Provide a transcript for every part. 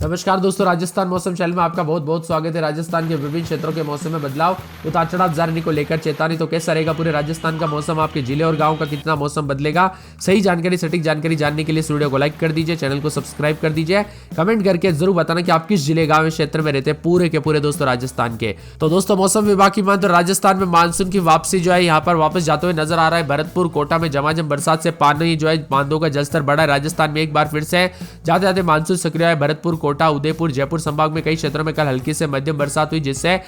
नमस्कार दोस्तों, राजस्थान मौसम चैनल में आपका बहुत बहुत स्वागत है। राजस्थान के विभिन्न क्षेत्रों के मौसम में बदलाव, उतार चढ़ाव जारी को लेकर चेतावनी। तो कैसा रहेगा पूरे राजस्थान का मौसम, आपके जिले और गांव का कितना मौसम बदलेगा, सही जानकारी सटीक जानकारी जानने के लिए इस वीडियो को लाइक कर दीजिए, चैनल को सब्सक्राइब कर दीजिए, कमेंट करके जरूर बताना कि आप किस जिले गाँव क्षेत्र में रहते हैं पूरे के पूरे दोस्तों राजस्थान के। तो दोस्तों मौसम विभाग की मान तो राजस्थान में मानसून की वापसी जो है यहाँ पर वापस जाते हुए नजर आ रहा है। भरतपुर कोटा में झमाझम बरसात से पानी जो है बांधों का जलस्तर बढ़ा है। राजस्थान में एक बार फिर से जाते जाते मानसून सक्रिय है। भरतपुर कोटा उदयपुर जयपुर संभाग में कई क्षेत्रों में कल हल्की से मध्यम बरसात हुई, जिससे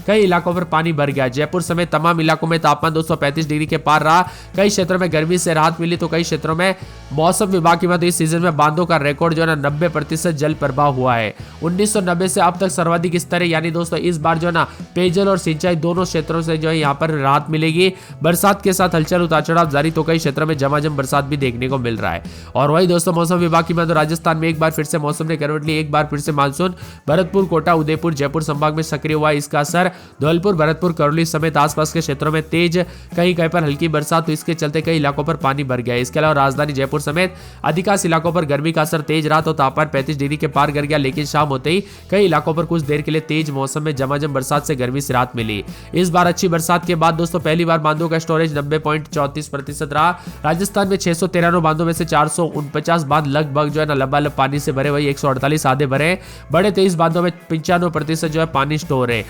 कई इलाकों पर पानी भर गया। जयपुर समेत तमाम इलाकों में तापमान 235 डिग्री के पार रहा। कई क्षेत्रों में गर्मी से राहत मिली तो कई क्षेत्रों में मौसम विभाग की मत इस सीजन में बांधों का रिकॉर्ड जो है ना 90% जल प्रवाह हुआ है। 1990 से अब तक सर्वाधिक स्तर है। यानी दोस्तों इस बार जो है ना पेयजल और सिंचाई दोनों क्षेत्रों से जो है यहाँ पर राहत मिलेगी। बरसात के साथ हलचल उतार चढ़ाव जारी तो कई क्षेत्रों में झमाझम बरसात भी देखने को मिल रहा है। और वही दोस्तों मौसम विभाग की मत राजस्थान में एक बार फिर से मौसम ने करवट ली। एक बार फिर से मानसून भरतपुर कोटा उदयपुर जयपुर संभाग में सक्रिय हुआ। इसका असर धौलपुर भरतपुर करौली समेत आसपास के क्षेत्रों में तेज कहीं कहीं पर हल्की बरसात हुई। इसके चलते कई इलाकों पर पानी भर गया। इसके अलावा राजधानी जयपुर समेत अधिकांश इलाकों पर गर्मी का असर तेज रहा तो तापमान 35 डिग्री के पार कर गया। लेकिन शाम होते ही कई इलाकों पर कुछ देर के लिए तेज मौसम में झमाझम बरसात से गर्मी से राहत मिली। इस बार अच्छी बरसात के बाद दोस्तों पहली बार बांधों का स्टोरेज 90.34% रहा। राजस्थान में 693 बांधों में से 449 बांध लगभग जो है ना लबालब पानी से भरे। वही 148 आधे भरे। बड़े 23 बांधों में 95% जो है पानी स्टोर है।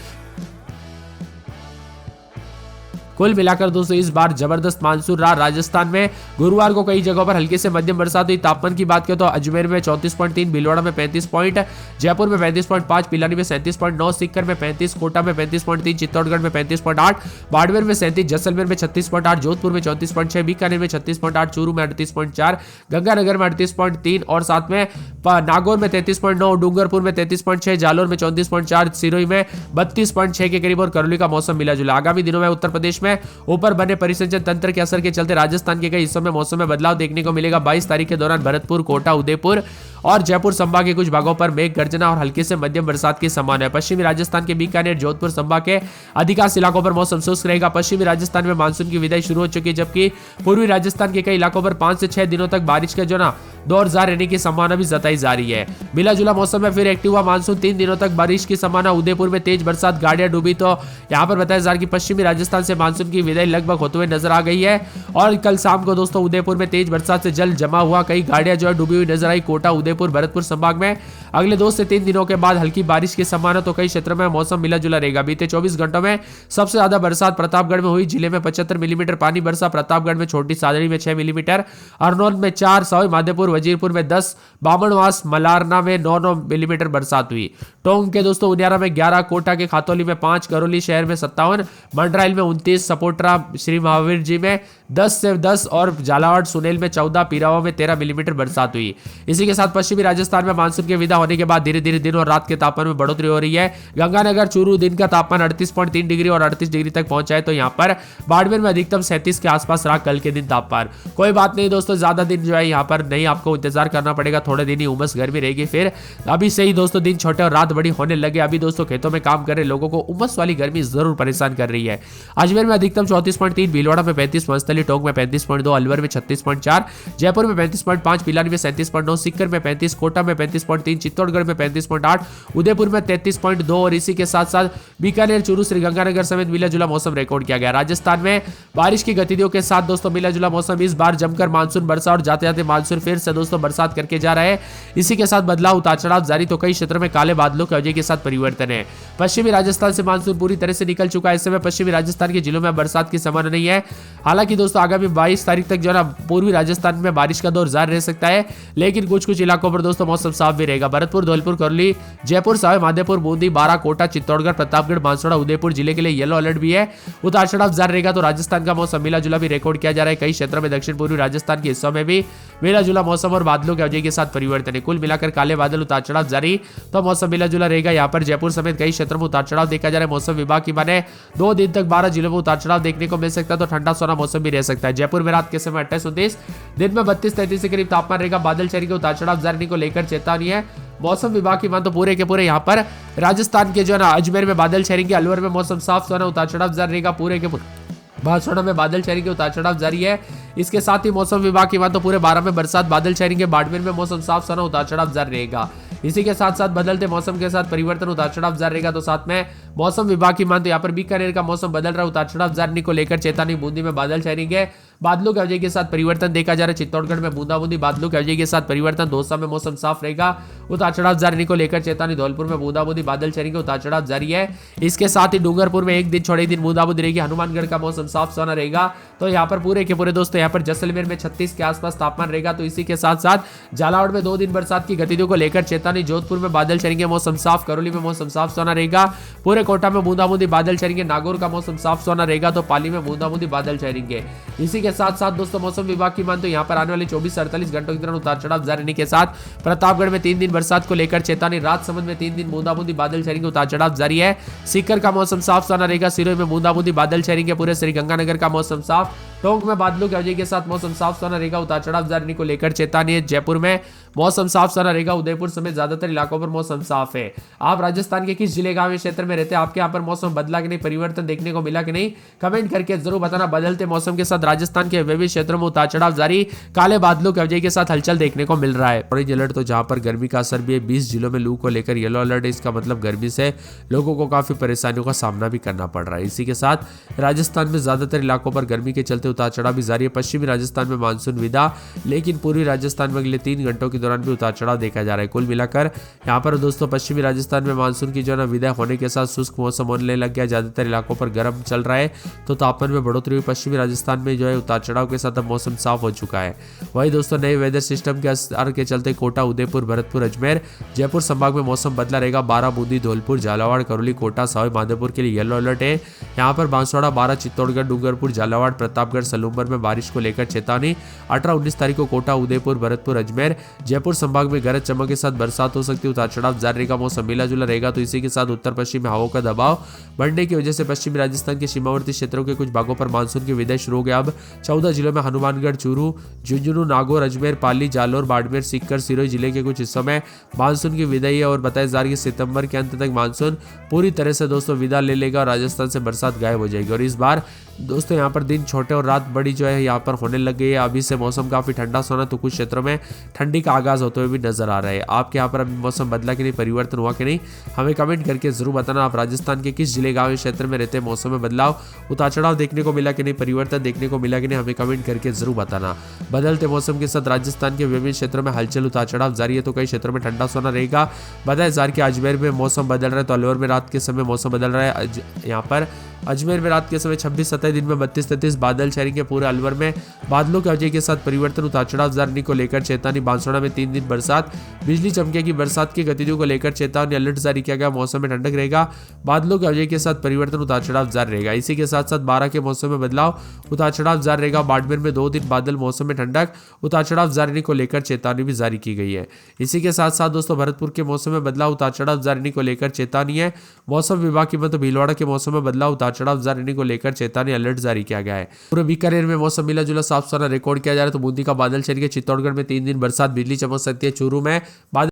कुल मिलाकर दोस्तों इस बार जबरदस्त मानसून रहा। राजस्थान में गुरुवार को कई जगहों पर हल्की से मध्यम बरसात हुई। तापमान की बात करें तो अजमेर में 34.3, भीलवाड़ा में 35 पॉइंट, जयपुर में 35.5, पिलानी में 37.9, सीकर में 35, कोटा में 35.3, चित्तौड़गढ़ में 35.8, बाड़मेर में 37, जैसलमेर में 36.8, जोधपुर में 34.6, बीकानेर में 36.8, चूरू में 38.4, गंगानगर में 38.3 और साथ में नागौर में 33.9, डूंगरपुर में 33.6, जालोर में 34.4, सिरोही में 32.6 के करीब और करौली का मौसम मिला जुला। आगामी दिनों में उत्तर प्रदेश में ऊपर बने परिसंचरण तंत्र के असर के चलते राजस्थान के कई हिस्सों में मौसम में बदलाव देखने को मिलेगा। 22 तारीख के दौरान भरतपुर कोटा उदयपुर और जयपुर संभाग के कुछ भागों पर मेघ गर्जना और हल्की से मध्यम बरसात की संभावना है। पश्चिमी राजस्थान के बीकानेर जोधपुर संभाग के अधिकांश इलाकों पर मौसम शुष्क रहेगा। पश्चिमी राजस्थान में मानसून की विदाई शुरू हो चुकी है, जबकि पूर्वी राजस्थान के कई इलाकों पर 5 से 6 दिनों तक बारिश का जो ना दौर जारी रहने की संभावना भी जताई जा रही है। मिला जुला मौसम में फिर एक्टिव हुआ मानसून। 3 दिनों तक बारिश की संभावना। उदयपुर में तेज बरसात, गाड़ियां डूबी। तो यहाँ पर बताया जा रहा है कि पश्चिमी राजस्थान से मानसून की विदाई लगभग होते हुए नजर आ गई है। और कल शाम को दोस्तों उदयपुर में तेज बरसात से जल जमा हुआ, कई गाड़ियां जो है डूबी हुई नजर आई। कोटा उदयपुर भरतपुर संभाग में अगले 2 से 3 दिनों के बाद हल्की बारिश की संभावना। तो कई क्षेत्रों में मौसम मिला जुला रहेगा। बीते 24 घंटों में सबसे ज्यादा बरसात प्रतापगढ़ में हुई। जिले में 75 मिलीमीटर पानी बरसा। प्रतापगढ़ में छोटी सादड़ी में 6 मिलीमीटर, अरनौल में 4, सवाई माधोपुर वजीरपुर में 10, बामणवास मलारना में 9 मिलीमीटर बरसात हुई। टोंक के दोस्तों उनियारा में 11, कोटा के खातौली में 5, करौली शहर में 57, मंडराइल में 29, सपोट्रा श्री महावीर जी में 10 से 10 और झालावाड़ सुनेल में 14, पीरावा में 13 मिलीमीटर बरसात हुई। इसी के साथ पश्चिमी राजस्थान में मानसून के विदा होने के बाद धीरे धीरे दिन और रात के तापमान में बढ़ोतरी हो रही है। गंगानगर चूरू दिन का तापमान 38.3 डिग्री और 38 डिग्री तक पहुंचा है। तो यहाँ पर बाड़मेर में अधिकतम 37 के आसपास रहा कल के दिन तापमान। कोई बात नहीं दोस्तों, ज्यादा दिन जो है यहाँ पर नहीं आपको इंतजार करना पड़ेगा। थोड़े दिन ही उमस गर्मी रहेगी। फिर अभी से ही दोस्तों दिन छोटे और रात बड़ी होने लगे। अभी दोस्तों खेतों में काम कर रहे लोगों को उमस वाली गर्मी जरूर परेशान कर रही है। अजमेर में अधिकतम 34.3, भीलवाड़ा में 35, मस्तली टोंक में 35.2, अलवर में 36.4, जयपुर में 35.5, पिलानी में 37.9, सीकर में 35, कोटा में 35.3, चित्तौड़गढ़ में 35.8, उदयपुर में 33.2 और इसी के साथ साथ बीकानेर चूरू श्रीगंगानगर समेत मिला जुला मौसम रिकॉर्ड किया गया। राजस्थान में बारिश की गतिविधियों के साथ दोस्तों मिला जुला मौसम। इस बार जमकर मानसून बरसा और जाते जाते मानसून फिर से दोस्तों बरसात करके जा रहा है। इसी के साथ बदलाव उतार चढ़ाव जारी तो कई क्षेत्रों में काले बादलों की वजह के साथ परिवर्तन है। पश्चिमी राजस्थान से मानसून पूरी तरह से निकल चुका है। इस समय पश्चिमी राजस्थान के जिलों में बरसात की संभावना नहीं है। हालांकि दोस्तों आगामी 22 तारीख तक जो है पूर्वी राजस्थान में बारिश का दौर जारी रह सकता है, लेकिन कुछ इलाकों पर दोस्तों मौसम साफ भी रहेगा। भरतपुर धौलपुर करौली जयपुर सवाई माधोपुर बूंदी बारा कोटा चित्तौड़गढ़ प्रतापगढ़ बांसवाड़ा उदयपुर जिले के लिए येलो अलर्ट भी है। उतार चढ़ाव जारी रहेगा। तो राजस्थान का मौसम मिला जुला भी रिकॉर्ड किया जा रहा है। कई क्षेत्रों में दक्षिण पूर्वी राजस्थान के हिस्सों में भी मिला जुला मौसम और बादलों की वजह के साथ परिवर्तन है। कुल मिलाकर काले बादल उतार चढ़ाव जारी तो मौसम मिला जुला रहेगा। यहाँ पर जयपुर समेत कई क्षेत्रों में उतार चढ़ाव देखा जा रहा है। मौसम विभाग की माने 2 दिन तक 12 जिलों में उतार चढ़ाव देखने को मिल सकता है। तो ठंडा सोना मौसम भी रह सकता है। जयपुर में रात के समय 28-29, दिन में 32-33 के करीब तापमान रहेगा। बादल चढ़ी के उतार चढ़ाव जारी को लेकर चेतावनी है। मौसम विभाग की मान तो पूरे के पूरे यहाँ पर राजस्थान के जो है ना अजमेर में बादल छेड़ेंगे, अलवर में मौसम साफ सोना उतार चढ़ाव जारी रहेगा पूरे के पूरे। बांसवाड़ा में बादल छाएंगे के उतार चढ़ाव जारी है। इसके साथ ही मौसम विभाग की बात तो पूरे 12 में बरसात, बादल छाएंगे। बाड़मेर में मौसम साफ साना, उतार चढ़ाव जारी रहेगा। इसी के साथ साथ बदलते मौसम के साथ परिवर्तन, उतार चढ़ाव जारी रहेगा। तो साथ में मौसम विभाग की मान तो यहाँ पर बीकानेर का मौसम बदल रहा है, उतार चढ़ाव जारी को लेकर चेतावनी। बूंदी में बादल छाएंगे, बादलों के अवजय के साथ परिवर्तन देखा जा रहा है। चित्तौड़गढ़ में बूंदाबूंदी, बादलों के अवजय के साथ परिवर्तन। दौसा में मौसम साफ रहेगा, उतार चढ़ाव जारी को लेकर चेतावनी। धौलपुर में बूंदाबूंदी, बादल छाएंगे, उतार चढ़ाव जारी है। इसके साथ ही डूंगरपुर में एक दिन छोड़े दिन बूंदाबूंदी रहेगी। हनुमानगढ़ का मौसम साफ सुहाना रहेगा। तो यहाँ पर पूरे के पूरे दोस्तों यहाँ पर जैसलमेर में 36 के आसपास तापमान रहेगा। तो इसी के साथ साथ झालावाड़ में 2 दिन बरसात की गतिविधियों को लेकर चेतावनी। जोधपुर में बादल छाएंगे, मौसम साफ। करौली में मौसम साफ सुहाना रहेगा। पूरे कोटा में बूंदाबूंदी, बादल छाएंगे। नागौर का मौसम साफ सुहाना रहेगा। तो पाली में बूंदाबूंदी, बादल छाएंगे। इसी के साथ साथ दोस्तों मौसम विभाग की मान तो यहाँ पर आने वाले 24 से 48 घंटों के दौरान उतार चढ़ाव जारी रहने के साथ प्रतापगढ़ में 3 दिन बरसात को लेकर चेतावनी। राजसमंद में 3 दिन बूंदाबूंदी, बादल छाएंगे, उतार चढ़ाव जारी है। सीकर का मौसम साफ सुहाना रहेगा। सिरोही में बूंदाबूंदी, बादल छाएंगे। पूरे श्रीगंगानगर का मौसम साफ। टोंक में बादलों के अवजय के साथ मौसम साफ सुहाना रहेगा, उतार चढ़ाव जारी को लेकर चेतावनी है। जयपुर में मौसम साफ सुहाना रहेगा। उदयपुर समेत ज्यादातर इलाकों पर मौसम साफ है। आप राजस्थान के किस जिले गांव क्षेत्र में रहते हैं? आपके यहाँ पर मौसम बदला कि नहीं, परिवर्तन देखने को मिला कि नहीं, कमेंट करके जरूर बताना। बदलते मौसम के साथ राजस्थान के विभिन्न क्षेत्रों में उतार चढ़ाव जारी, काले बादलों के अवजय के साथ हलचल देखने को मिल रहा है। ऑरेंज अलर्ट तो जहां पर गर्मी का असर भी है, 20 जिलों में लू को लेकर येलो अलर्ट है। इसका मतलब गर्मी से लोगों को काफी परेशानियों का सामना भी करना पड़ रहा है। इसी के साथ राजस्थान में ज्यादातर इलाकों पर गर्मी के चलते उतार चढ़ाव भी जारी है। पश्चिमी राजस्थान में मानसून विदा, लेकिन पूर्वी राजस्थान में अगले 3 घंटों के दौरान भी उतार चढ़ाव देखा जा रहा है। कुल मिलाकर यहाँ पर दोस्तों पश्चिमी राजस्थान में मानसून की जो है विदा होने के साथ शुष्क मौसम होने लग गया। ज्यादातर इलाकों पर गर्म चल रहा है, तो तापमान में बढ़ोतरी हुई। पश्चिमी राजस्थान में जो है उतार चढ़ाव के साथ अब मौसम साफ हो चुका है। वही दोस्तों नए वेदर सिस्टम के असर के चलते कोटा, उदयपुर, भरतपुर, अजमेर, जयपुर संभाग में मौसम बदला रहेगा। 12 बूंदी, धौलपुर, झालावाड़, करौली, कोटा, सवाई माधोपुर के लिए येलो अलर्ट है। यहाँ पर बांसवाड़ा, 12, चित्तौड़गढ़, डूंगरपुर, झालावाड़, प्रतापगढ़, सलूम्बर में बारिश को लेकर चेतावनी। 18-19 तारीख को कोटा, उदयपुर, भरतपुर, अजमेर, जयपुर संभाग में गरज चमक के साथ बरसात हो सकती है। उतार चढ़ाव जारी रहेगा, मौसम मिला जुला रहेगा। तो इसी के साथ उत्तर पश्चिम में हवाओं का दबाव बढ़ने की वजह से पश्चिमी राजस्थान के सीमावर्ती क्षेत्रों के कुछ भागों पर मानसून की विदाई शुरू हो गया। अब 14 जिलों में हनुमानगढ़, चूरू, झुंझुनू, नागौर, अजमेर, पाली, जालोर, बाड़मेर, सीकर, सिरोही जिले के कुछ हिस्सों में मानसून की विदाई है। और बताया जा रहा है कि सितंबर के अंत तक मानसून पूरी तरह से दोस्तों विदा ले लेगा और राजस्थान से बरसात गायब हो जाएगी। और इस बार दोस्तों यहाँ पर दिन छोटे और रात बड़ी जो है यहाँ पर होने लग गई है। अभी से मौसम काफी ठंडा सोना, तो कुछ क्षेत्रों में ठंडी का आगाज होते हुए भी नजर आ रहा है। आपके यहाँ पर अभी मौसम बदला कि नहीं, परिवर्तन हुआ कि नहीं, हमें कमेंट करके जरूर बताना। आप राजस्थान के किस जिले, गांव, क्षेत्र में रहते हैं? मौसम में बदलाव, उतार चढ़ाव देखने को मिला कि नहीं, परिवर्तन देखने को मिला कि नहीं, हमें कमेंट करके जरूर बताना। बदलते मौसम के साथ राजस्थान के विभिन्न क्षेत्रों में हलचल, उतार चढ़ाव जारी है। तो कई क्षेत्रों में ठंडा सोना रहेगा। बताया जा रहा है कि अजमेर में मौसम बदल रहा है, तो अलवर में रात के समय मौसम बदल रहा है। यहाँ पर अजमेर में रात के समय 26-27, दिन में 32-33 बादल छाएंगे। पूरे अलवर में बादलों के अवजय के साथ परिवर्तन, उतार चढ़ाव जारी को लेकर चेतावनी। बांसवाड़ा में 3 दिन बरसात, बिजली चमकेगी। बरसात की गतिविधियों को लेकर चेतावनी, अलर्ट जारी किया गया। मौसम में ठंडक रहेगा, बादलों के अवजय के साथ परिवर्तन, उतार चढ़ाव जारी रहेगा। इसी के साथ साथ 12 के मौसम में बदलाव, उतार चढ़ाव जारी रहेगा। बाड़मेर में 2 दिन बादल, मौसम में ठंडक, उतार चढ़ाव जारी को लेकर चेतावनी भी जारी की गई है। इसी के साथ साथ दोस्तों भरतपुर के मौसम में बदलाव, उतार चढ़ाव जारी को लेकर चेतावनी है। मौसम विभाग की मतलब भीलवाड़ा के मौसम में बदलाव, उतार चढ़ाव जारी को लेकर चेतावनी, अलर्ट जारी किया गया है। पूरे बीकानेर में मौसम मिला जुला साफ सुथरा रिकॉर्ड किया जा रहा है। तो बूंदी का बादल छाएंगे। चित्तौड़गढ़ में 3 दिन बरसात, बिजली चमक सकती है। चूरू में बादल